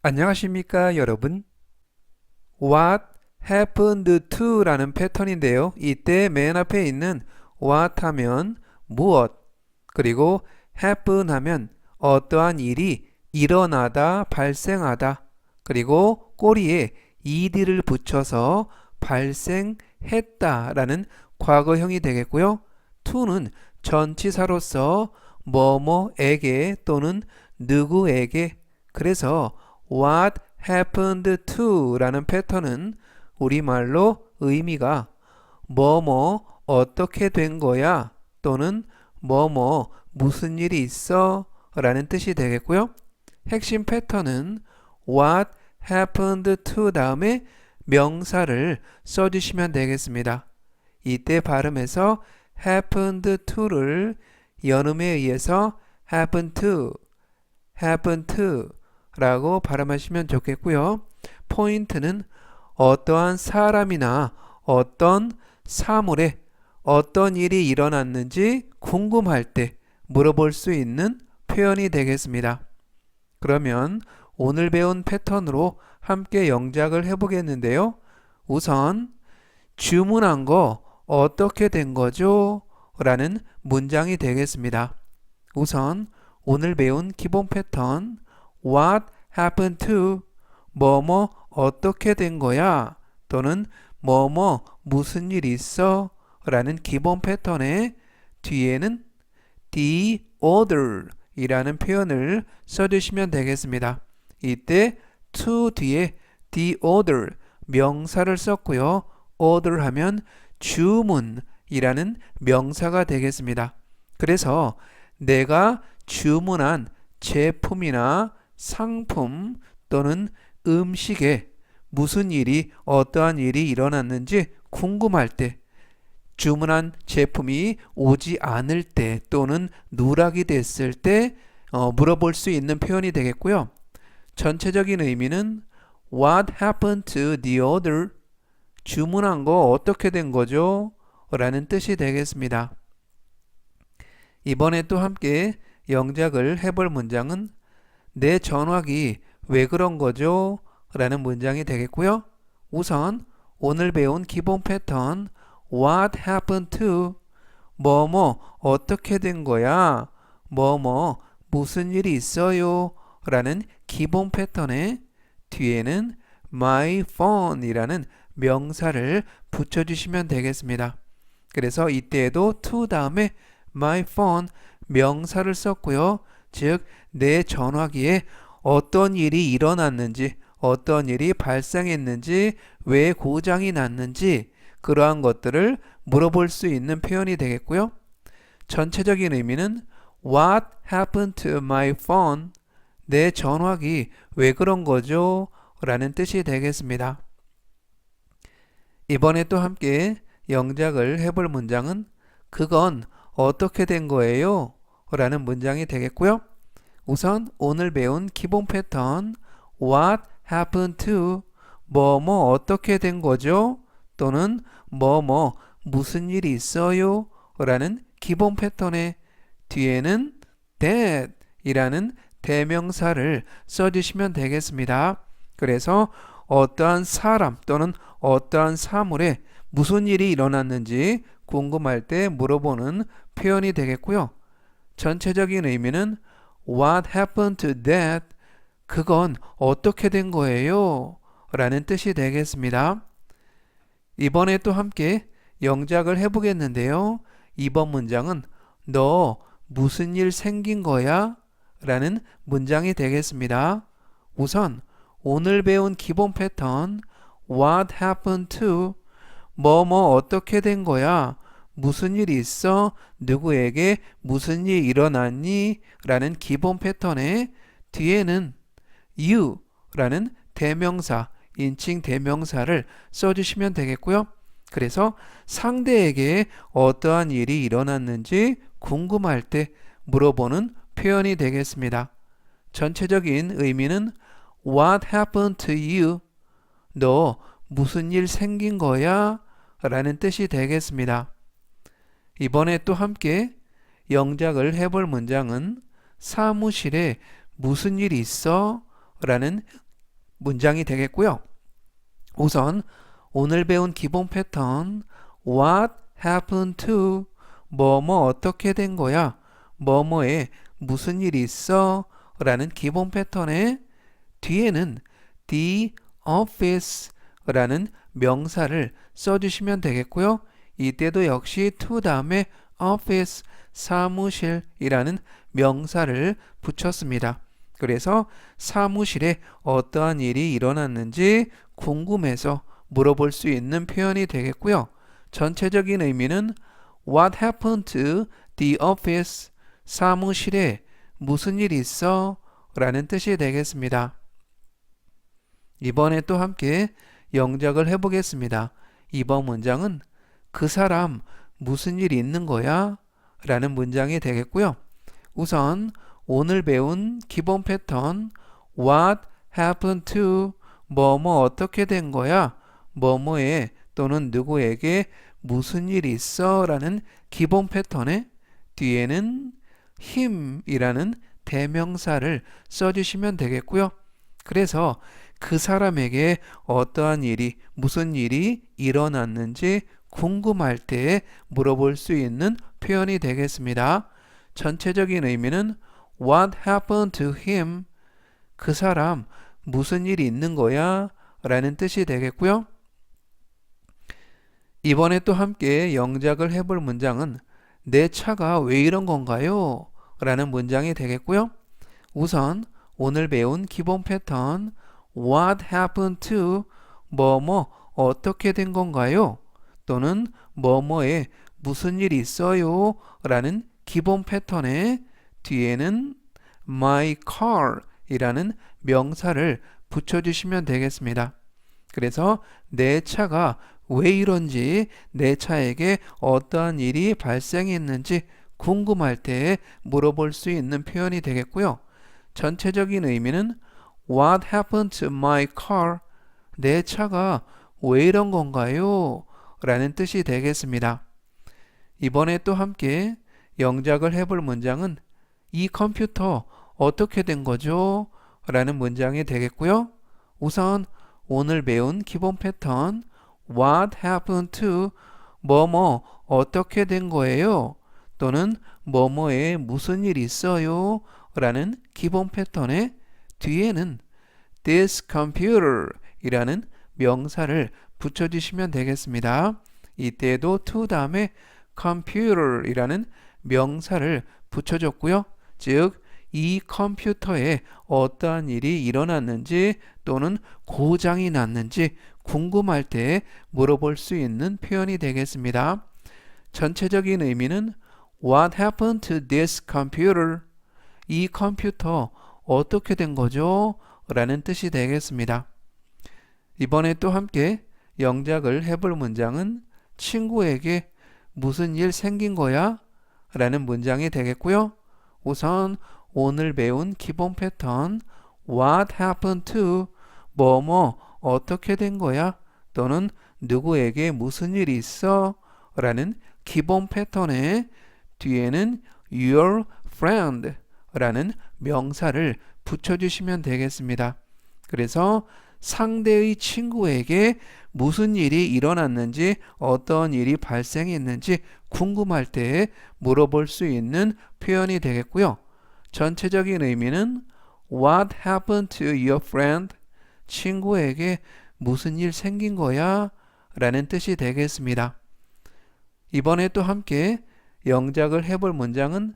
안녕하십니까, 여러분. What happened to 라는 패턴인데요. 이때 맨 앞에 있는 what 하면 무엇, 그리고 happen 하면 어떠한 일이 일어나다, 발생하다, 그리고 꼬리에 ed를 붙여서 발생했다 라는 과거형이 되겠고요. to는 전치사로서 뭐뭐에게 또는 누구에게, 그래서 what happened to 라는 패턴은 우리말로 의미가 뭐뭐 어떻게 된 거야 또는 뭐뭐 무슨 일이 있어 라는 뜻이 되겠고요. 핵심 패턴은 what happened to 다음에 명사를 써주시면 되겠습니다. 이때 발음에서 happened to를 연음에 의해서 happen to 라고 발음하시면 좋겠고요. 포인트는 어떠한 사람이나 어떤 사물에 어떤 일이 일어났는지 궁금할 때 물어볼 수 있는 표현이 되겠습니다. 그러면 오늘 배운 패턴으로 함께 영작을 해보겠는데요. 우선 주문한 거 어떻게 된 거죠? 라는 문장이 되겠습니다. 우선 오늘 배운 기본 패턴 What happened to 뭐뭐 어떻게 된 거야 또는 뭐뭐 무슨 일 있어 라는 기본 패턴의 뒤에는 the other 이라는 표현을 써주시면 되겠습니다. 이때 to 뒤에 the other 명사를 썼고요. order 하면 주문이라는 명사가 되겠습니다. 그래서 내가 주문한 제품이나 상품 또는 음식에 무슨 일이 어떠한 일이 일어났는지 궁금할 때 주문한 제품이 오지 않을 때 또는 누락이 됐을 때 물어볼 수 있는 표현이 되겠고요. 전체적인 의미는 What happened to the order? 주문한 거 어떻게 된 거죠? 라는 뜻이 되겠습니다. 이번에 또 함께 영작을 해볼 문장은 내 전화기 왜 그런 거죠? 라는 문장이 되겠고요. 우선 오늘 배운 기본 패턴 What happened to 뭐뭐 어떻게 된 거야? 뭐뭐 무슨 일이 있어요? 라는 기본 패턴의 뒤에는 my phone 이라는 명사를 붙여주시면 되겠습니다. 그래서 이때에도 to 다음에 my phone 명사를 썼고요. 즉, 내 전화기에 어떤 일이 일어났는지, 어떤 일이 발생했는지, 왜 고장이 났는지, 그러한 것들을 물어볼 수 있는 표현이 되겠고요. 전체적인 의미는 What happened to my phone? 내 전화기 왜 그런 거죠? 라는 뜻이 되겠습니다. 이번에 또 함께 영작을 해볼 문장은 그건 어떻게 된 거예요? 라는 문장이 되겠고요. 우선 오늘 배운 기본 패턴 What happened to 뭐뭐 어떻게 된 거죠? 또는 뭐뭐 무슨 일이 있어요? 라는 기본 패턴의 뒤에는 that 이라는 대명사를 써주시면 되겠습니다. 그래서 어떠한 사람 또는 어떠한 사물에 무슨 일이 일어났는지 궁금할 때 물어보는 표현이 되겠고요. 전체적인 의미는 What happened to that? 그건 어떻게 된 거예요? 라는 뜻이 되겠습니다. 이번에 또 함께 영작을 해보겠는데요. 이번 문장은 너 무슨 일 생긴 거야? 라는 문장이 되겠습니다. 우선 오늘 배운 기본 패턴 What happened to 뭐뭐 어떻게 된 거야? 무슨 일이 있어? 누구에게 무슨 일이 일어났니? 라는 기본 패턴의 뒤에는 you 라는 대명사, 인칭 대명사를 써주시면 되겠고요. 그래서 상대에게 어떠한 일이 일어났는지 궁금할 때 물어보는 표현이 되겠습니다. 전체적인 의미는 What happened to you? 너 무슨 일 생긴 거야? 라는 뜻이 되겠습니다. 이번에 또 함께 영작을 해볼 문장은 사무실에 무슨 일이 있어? 라는 문장이 되겠고요. 우선 오늘 배운 기본 패턴 What happened to 뭐뭐 어떻게 된 거야? 뭐뭐에 무슨 일이 있어? 라는 기본 패턴의 뒤에는 the office 라는 명사를 써주시면 되겠고요. 이때도 역시 to 다음에 office 사무실이라는 명사를 붙였습니다. 그래서 사무실에 어떠한 일이 일어났는지 궁금해서 물어볼 수 있는 표현이 되겠고요. 전체적인 의미는 What happened to the office? 사무실에 무슨 일이 있어? 라는 뜻이 되겠습니다. 이번에 또 함께 영작을 해보겠습니다. 이번 문장은 그 사람 무슨 일이 있는 거야? 라는 문장이 되겠고요. 우선 오늘 배운 기본 패턴 What happened to 뭐뭐 어떻게 된 거야? 뭐뭐에 또는 누구에게 무슨 일이 있어? 라는 기본 패턴의 뒤에는 him이라는 대명사를 써주시면 되겠고요. 그래서 그 사람에게 어떠한 일이, 무슨 일이 일어났는지 궁금할 때 물어볼 수 있는 표현이 되겠습니다. 전체적인 의미는 What happened to him? 그 사람 무슨 일이 있는 거야? 라는 뜻이 되겠고요. 이번에 또 함께 영작을 해볼 문장은 내 차가 왜 이런 건가요? 라는 문장이 되겠고요. 우선 오늘 배운 기본 패턴 What happened to 뭐뭐 어떻게 된 건가요? 또는 뭐뭐에 무슨 일이 있어요? 라는 기본 패턴의 뒤에는 my car 이라는 명사를 붙여주시면 되겠습니다. 그래서 내 차가 왜 이런지, 내 차에게 어떠한 일이 발생했는지 궁금할 때 물어볼 수 있는 표현이 되겠고요. 전체적인 의미는 What happened to my car? 내 차가 왜 이런 건가요? 라는 뜻이 되겠습니다. 이번에 또 함께 영작을 해볼 문장은 이 컴퓨터 어떻게 된 거죠? 라는 문장이 되겠고요. 우선 오늘 배운 기본 패턴 What happened to 뭐뭐 어떻게 된 거예요? 또는 뭐뭐에 무슨 일이 있어요? 라는 기본 패턴의 뒤에는 this computer 이라는 명사를 붙여주시면 되겠습니다. 이때도 to 다음에 computer 이라는 명사를 붙여줬고요. 즉, 이 컴퓨터에 어떠한 일이 일어났는지 또는 고장이 났는지 궁금할 때 물어볼 수 있는 표현이 되겠습니다. 전체적인 의미는 What happened to this computer? 이 컴퓨터 어떻게 된 거죠? 라는 뜻이 되겠습니다. 이번에 또 함께 영작을 해볼 문장은 친구에게 무슨 일 생긴 거야? 라는 문장이 되겠고요. 우선 오늘 배운 기본 패턴 What happened to 뭐뭐 어떻게 된 거야? 또는 누구에게 무슨 일이 있어? 라는 기본 패턴의 뒤에는 your friend 라는 명사를 붙여주시면 되겠습니다. 그래서 상대의 친구에게 무슨 일이 일어났는지 어떤 일이 발생했는지 궁금할 때 물어볼 수 있는 표현이 되겠고요. 전체적인 의미는 What happened to your friend? 친구에게 무슨 일 생긴 거야? 라는 뜻이 되겠습니다. 이번에 또 함께 영작을 해볼 문장은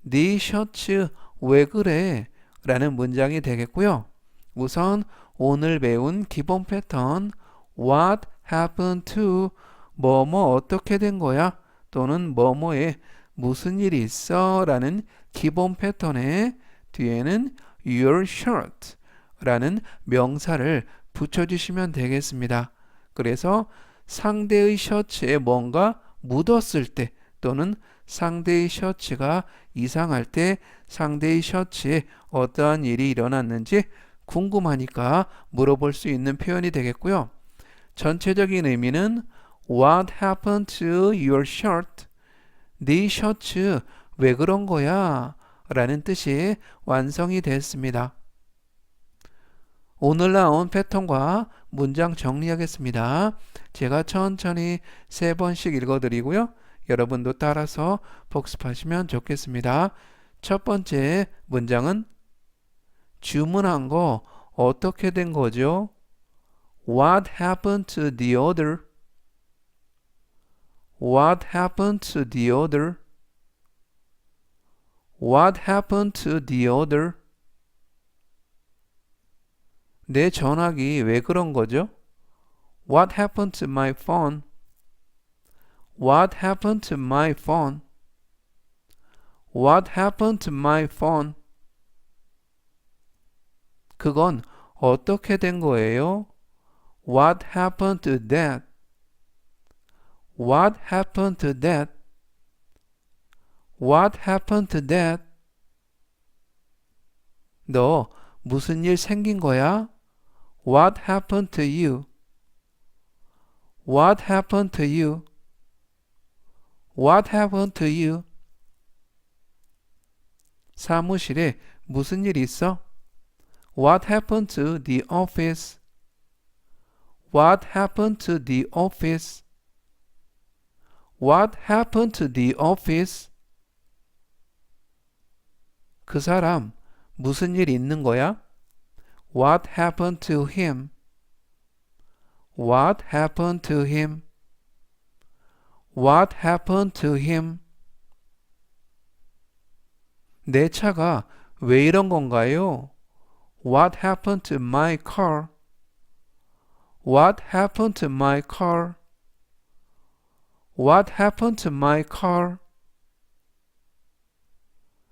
네 셔츠 왜 그래? 라는 문장이 되겠고요. 우선 오늘 배운 기본 패턴 What happened to 뭐뭐 어떻게 된 거야? 또는 뭐뭐에 무슨 일이 있어? 라는 기본 패턴의 뒤에는 your shirt 라는 명사를 붙여주시면 되겠습니다. 그래서 상대의 셔츠에 뭔가 묻었을 때 또는 상대의 셔츠가 이상할 때 상대의 셔츠에 어떠한 일이 일어났는지 궁금하니까 물어볼 수 있는 표현이 되겠고요. 전체적인 의미는 What happened to your shirt? 네 셔츠 왜 그런 거야? 라는 뜻이 완성이 됐습니다. 오늘 나온 패턴과 문장 정리하겠습니다. 제가 천천히 3번씩 읽어드리고요. 여러분도 따라서 복습하시면 좋겠습니다. 첫 번째 문장은 주문한 거 어떻게 된 거죠? What happened to the order? What happened to the order? What happened to the order? 내 전화기 왜 그런 거죠? What happened to my phone? What happened to my phone? What happened to my phone? 그건 어떻게 된 거예요? What happened to that? What happened to that? What happened to that? 너 무슨 일 생긴 거야? What happened to you? What happened to you? What happened to you? 사무실에 무슨 일 있어? What happened to the office? What happened to the office? What happened to the office? 그 사람 무슨 일 있는 거야? What happened to him? What happened to him? What happened to him? 내 차가 왜 이런 건가요? What happened to my car? What happened to my car? What happened to my car?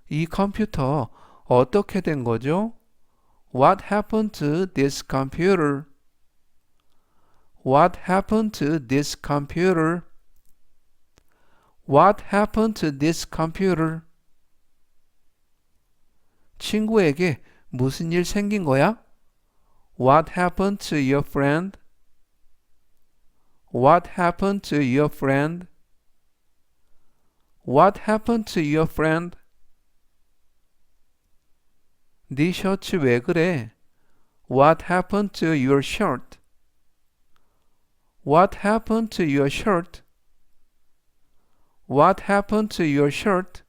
이 컴퓨터 어떻게 된 거죠? What happened to this computer? What happened to this computer? What happened to this computer? 친구에게 무슨 일 생긴 거야? What happened to your friend? What happened to your friend? What happened to your friend? 네 셔츠 왜 그래? What happened to your shirt? What happened to your shirt? What happened to your shirt?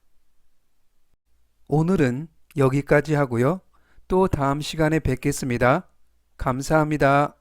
오늘은 여기까지 하고요. 또 다음 시간에 뵙겠습니다. 감사합니다.